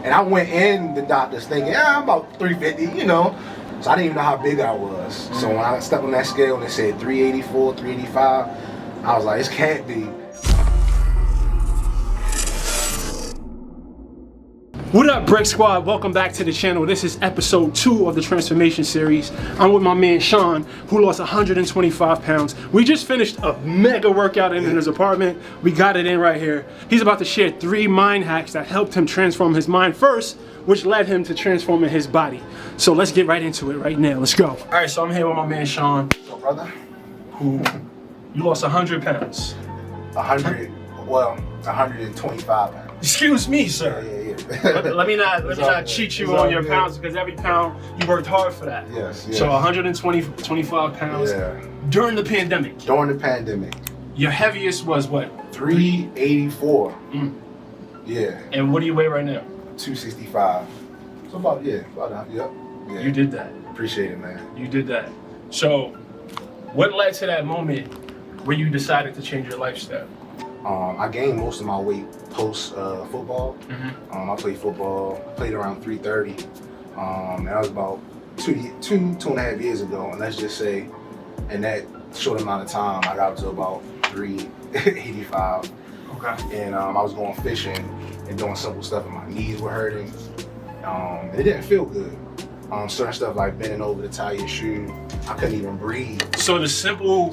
And I went in the doctors thinking, I'm about 350, you know. So I didn't even know how big I was. So when I stepped on that scale and it said 384, 385, I was like, this can't be. What up, Brix Squad? Welcome back to the channel. This is episode 2 of the transformation series. I'm with my man Sean, who lost 125 pounds. We just finished a mega workout in his apartment. We got it in right here. He's about to share 3 mind hacks that helped him transform his mind first, which led him to transforming his body. So let's get right into it right now. Let's go. All right, so I'm here with my man Sean. So, brother, who you lost 100 pounds. 125 pounds. Excuse me, sir. Yeah. let me not cheat you on your pounds, because every pound you worked hard for that. Yes. So 25 pounds during the pandemic. During the pandemic. Your heaviest was what? 384. Yeah. And what do you weigh right now? 265. So about yeah. You did that. Appreciate it, man. You did that. So what led to that moment where you decided to change your lifestyle? I gained most of my weight post football. I played football, played around 330. And that was about two and a half years ago. And let's just say, in that short amount of time, I got up to about 385. Okay. And I was going fishing and doing simple stuff, and my knees were hurting. It didn't feel good. Certain stuff like bending over to tie your shoe, I couldn't even breathe. So the simple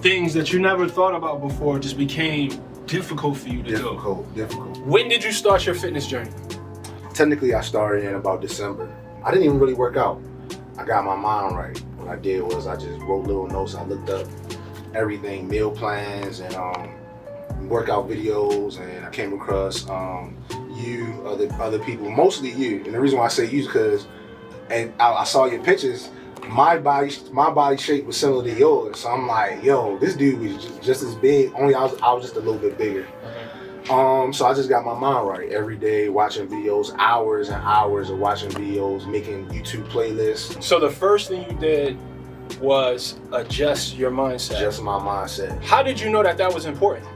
things that you never thought about before just became difficult for you to do. Difficult. When did you start your fitness journey? Technically, I started in about December. I didn't even really work out. I got my mind right. What I did was I just wrote little notes. I looked up everything, meal plans and workout videos, and I came across other people, mostly you. And the reason why I say you is because I saw your pictures. My body shape was similar to yours, so I'm like, yo, this dude was just as big. Only I was just a little bit bigger. So I just got my mind right every day, watching videos, hours and hours of watching videos, making YouTube playlists. So the first thing you did was adjust your mindset. Adjust my mindset. How did you know that was important?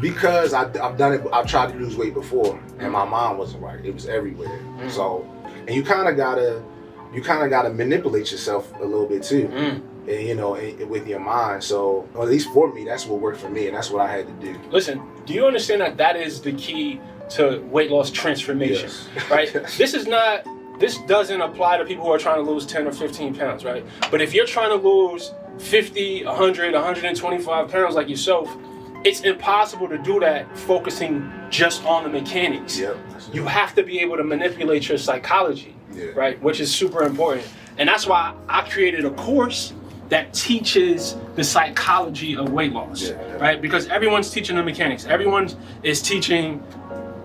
Because I've done it. I've tried to lose weight before, and my mind wasn't right. It was everywhere. So, and you kind of gotta manipulate yourself a little bit too, and, you know, with your mind. So, or at least for me, that's what worked for me, and that's what I had to do. Listen, do you understand that is the key to weight loss transformation? Yes. Right? This doesn't apply to people who are trying to lose 10 or 15 pounds, right? But if you're trying to lose 50, 100, 125 pounds like yourself, it's impossible to do that focusing just on the mechanics. Yep. You have to be able to manipulate your psychology, right? Which is super important. And that's why I created a course that teaches the psychology of weight loss, right? Because everyone's teaching the mechanics. Everyone is teaching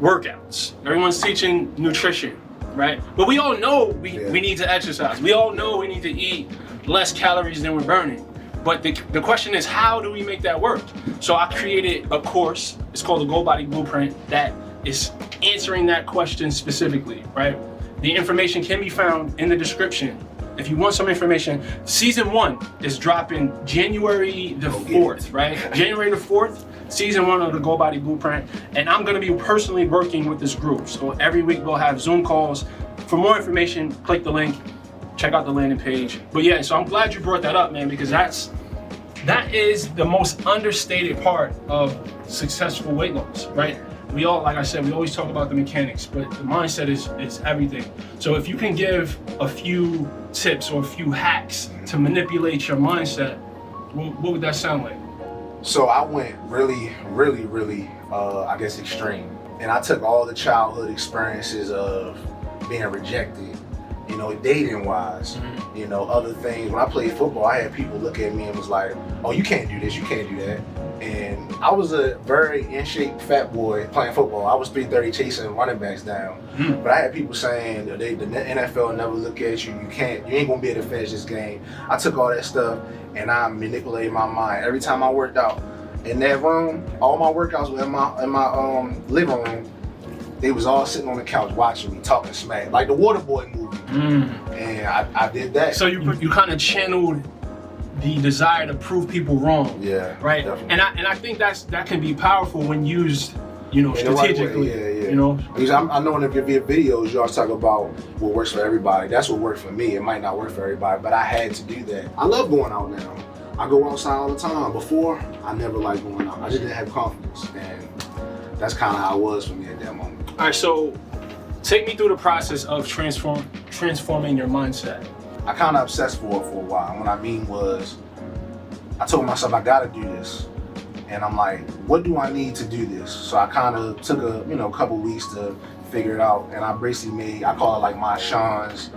workouts. Everyone's teaching nutrition, right? But we all know we need to exercise. We all know we need to eat less calories than we're burning. But the question is, how do we make that work? So I created a course. It's called the Gold Body Blueprint that is answering that question specifically, right? The information can be found in the description. If you want some information, season 1 is dropping January the 4th, right? January the 4th, season 1 of the Gold Body Blueprint. And I'm gonna be personally working with this group. So every week we'll have Zoom calls. For more information, click the link. Check out the landing page. But yeah, so I'm glad you brought that up, man, because that is the most understated part of successful weight loss, right? We all, like I said, we always talk about the mechanics, but the mindset is everything. So if you can give a few tips or a few hacks to manipulate your mindset, what would that sound like? So I went really, I guess, extreme. And I took all the childhood experiences of being rejected, you know, dating wise, you know, other things. When I played football, I had people look at me and was like, oh, you can't do this, you can't do that. And I was a very in shape fat boy playing football. I was 330 chasing running backs down. But I had people saying the NFL never look at you, you ain't gonna be able to finish this game. I took all that stuff and I manipulated my mind. Every time I worked out in that room, all my workouts were in my living room. They was all sitting on the couch watching me, talking smack, like the Waterboy movie. And I did that. So you kind of channeled the desire to prove people wrong. Yeah. Right. Definitely. And I think that can be powerful when used, you know, strategically. Yeah. you know? Because I know in your videos you always talk about what works for everybody. That's what worked for me. It might not work for everybody, but I had to do that. I love going out now. I go outside all the time. Before, I never liked going out. I just didn't have confidence, and that's kind of how it was for me at that moment. All right, so take me through the process of transforming your mindset. I kind of obsessed for a while. What I mean was, I told myself I gotta do this. And I'm like, what do I need to do this? So I kind of took a couple weeks to figure it out, and I basically I call it like my Sean's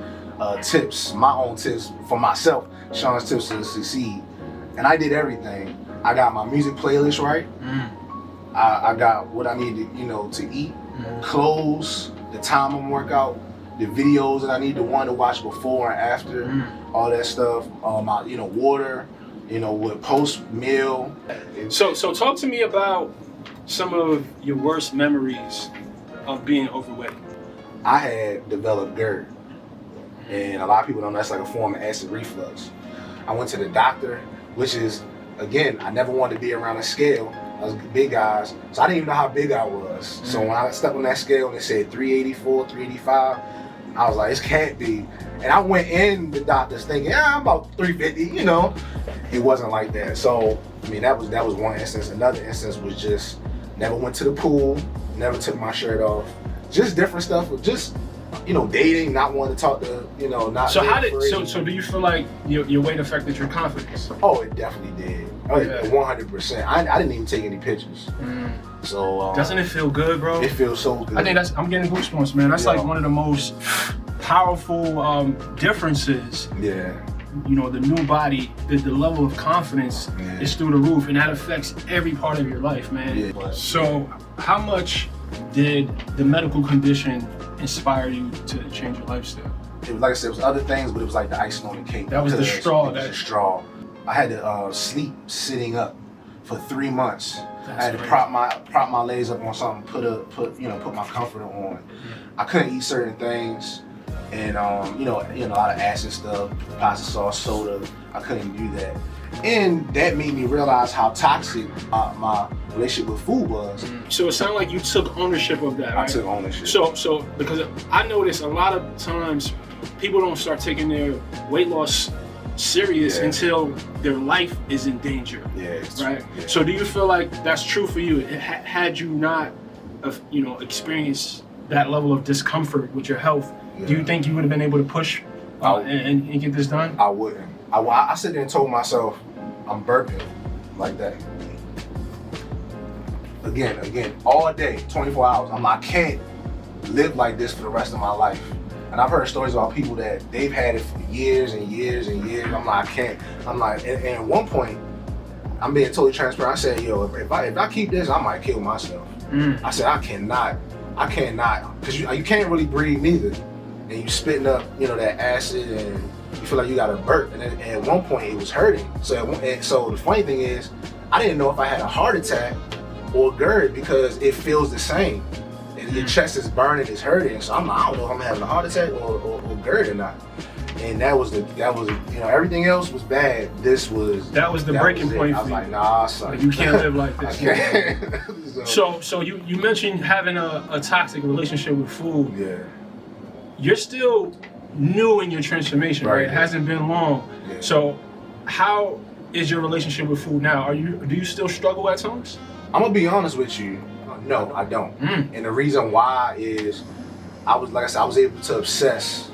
tips, my own tips for myself, Sean's tips to succeed. And I did everything. I got my music playlist right. I got what I needed, to eat, clothes, the time I'm workout, the videos that I need to watch before and after, all that stuff. Water. With post meal. So talk to me about some of your worst memories of being overweight. I had developed GERD, and a lot of people don't know that's like a form of acid reflux. I went to the doctor, which is, again, I never wanted to be around a scale. I was big guys, so I didn't even know how big I was. So when I stepped on that scale and it said 384, 385, I was like, this can't be. And I went in the doctor's thinking, I'm about 350, It wasn't like that. So, that was one instance. Another instance was just never went to the pool, never took my shirt off. Just different stuff with just, dating, not wanting to talk to, not. So so do you feel like your weight affected your confidence? Oh, it definitely did. 100%. I didn't even take any pictures. So doesn't it feel good, bro? It feels so good. I think I'm getting goosebumps, man. That's like one of the most powerful differences. Yeah. The new body, the level of confidence is through the roof, and that affects every part of your life, man. Yeah. So how much did the medical condition inspire you to change your lifestyle? It was, like I said, it was other things, but it was like the icing on the cake. That was the straw. The straw. I had to sleep sitting up for 3 months. I had to prop my legs up on something, put my comforter on. I couldn't eat certain things, and a lot of acid stuff, pasta sauce, soda. I couldn't do that, and that made me realize how toxic my relationship with food was. So it sounded like you took ownership of that, right? I took ownership. So because I notice a lot of times people don't start taking their weight loss serious until their life is in danger. Right. Yeah. So do you feel like that's true for you? Had you not, experienced that level of discomfort with your health, do you think you would have been able to push and get this done? I wouldn't. I sit there and told myself, I'm burping like that. Again, all day, 24 hours. I can't live like this for the rest of my life. And I've heard stories about people that they've had it for years and years and years. I'm like, I can't. And at one point, I'm being totally transparent. I said, if I keep this, I might kill myself. I said, I cannot, because you can't really breathe neither. And you spitting up, that acid, and you feel like you got a burp. And at one point, it was hurting. So the funny thing is, I didn't know if I had a heart attack or GERD because it feels the same. Your chest is burning, it's hurting. So I'm like, I don't know if I'm having a heart attack or GERD or not. And that was everything else was bad. That was the breaking point. I was like, nah, son. You can't live like this. So you mentioned having a toxic relationship with food. Yeah. You're still new in your transformation, right? It hasn't been long. Yeah. So how is your relationship with food now? Do you still struggle at times? I'm gonna be honest with you. No, I don't. And the reason why is I was able to obsess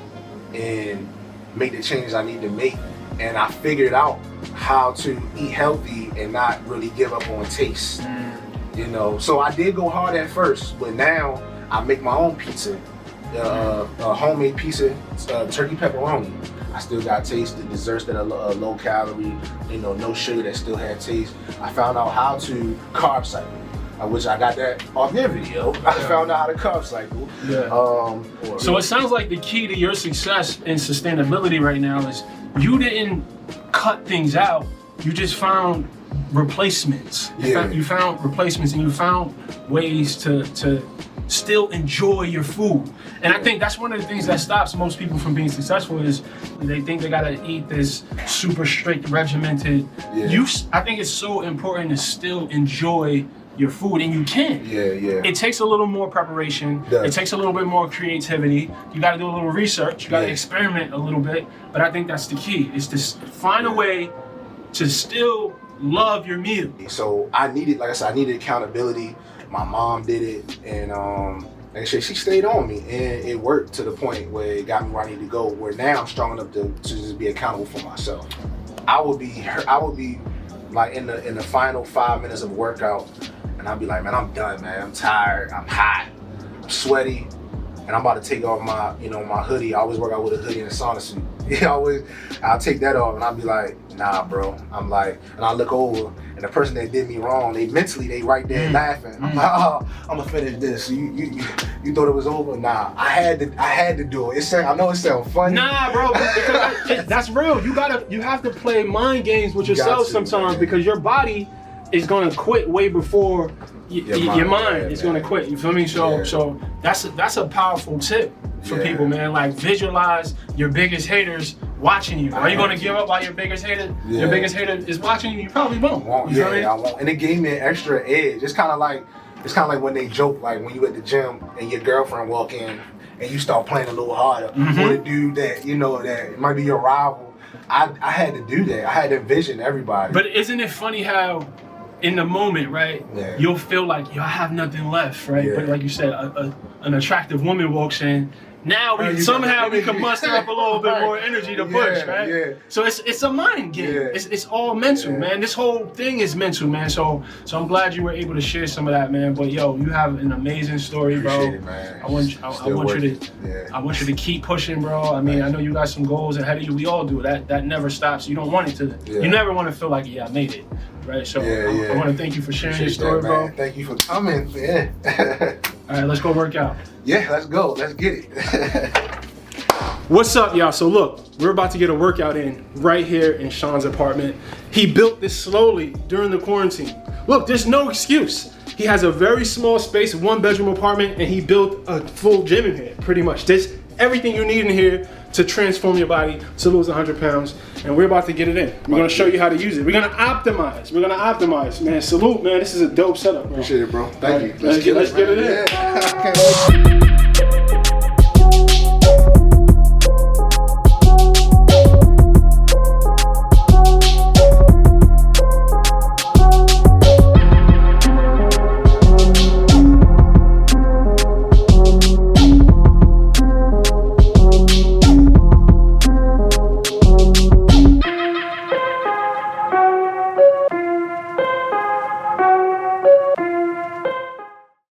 and make the changes I need to make, and I figured out how to eat healthy and not really give up on taste. So I did go hard at first, but now I make my own pizza, homemade pizza, turkey pepperoni. I still got taste. The desserts that are low calorie, no sugar, that still had taste. I found out how to carb cycle. Which I got that off their video. I found out how to carb cycle. So it sounds like the key to your success in sustainability right now is you didn't cut things out. You just found replacements. You found replacements, and you found ways to still enjoy your food. And I think that's one of the things that stops most people from being successful is they think they gotta eat this super strict, regimented. I think it's so important to still enjoy your food, and you can. Yeah. It takes a little more preparation. It takes a little bit more creativity. You got to do a little research. You got to experiment a little bit. But I think that's the key. Is to find a way to still love your meal. So I needed, like I said, I needed accountability. My mom did it, and like I said, she stayed on me, and it worked to the point where it got me where I need to go. Where now I'm strong enough to just be accountable for myself. I would be like in the final 5 minutes of workout, and I'd be like, man, I'm done, man. I'm tired. I'm hot. I'm sweaty, and I'm about to take off my my hoodie. I always work out with a hoodie and a sauna suit. I'll take that off, and I'll be like, nah, bro. I'm like, and I look over, and the person that did me wrong, they right there laughing. I'm like, oh, I'm gonna finish this. You thought it was over? Nah, I had to do it. I know it sounds funny. Nah, bro, because that's real. You have to play mind games with yourself sometimes, because your body is gonna quit way before your mind is gonna quit. You feel me? So that's a powerful tip for people, man. Like, visualize your biggest haters watching you. Are you gonna give up while your biggest hater? Your biggest hater is watching you. You probably won't. You feel me? I won't. And it gave me an extra edge. It's kind of like when they joke, like when you at the gym and your girlfriend walk in and you start playing a little harder, or the dude that that it might be your rival. I had to do that. I had to envision everybody. But isn't it funny how, in the moment, right, you'll feel like, I have nothing left, right? But like you said, an attractive woman walks in. Now we can muster up a little bit more energy to push, right? So it's a mind game. It's all mental, man. This whole thing is mental, man. So I'm glad you were able to share some of that, man. But yo, you have an amazing story, bro. Appreciate it, man. I want you to keep pushing, bro. I mean, I know you got some goals ahead of you. We all do. That never stops. You don't want it to. You never want to feel like, I made it, right? So I want to thank you for sharing your story, bro. Thank you for coming. All right, let's go work out. Yeah, let's go. Let's get it. What's up, y'all? So look, we're about to get a workout in right here in Sean's apartment. He built this slowly during the quarantine. Look, there's no excuse. He has a very small space, 1-bedroom apartment, and he built a full gym in here, pretty much. There's everything you need in here to transform your body, to lose 100 pounds, and we're about to get it in. We're gonna show you how to use it. We're gonna optimize, man. Salute, man. This is a dope setup, bro. Appreciate it, bro. Thank you. Let's get it in. Yeah.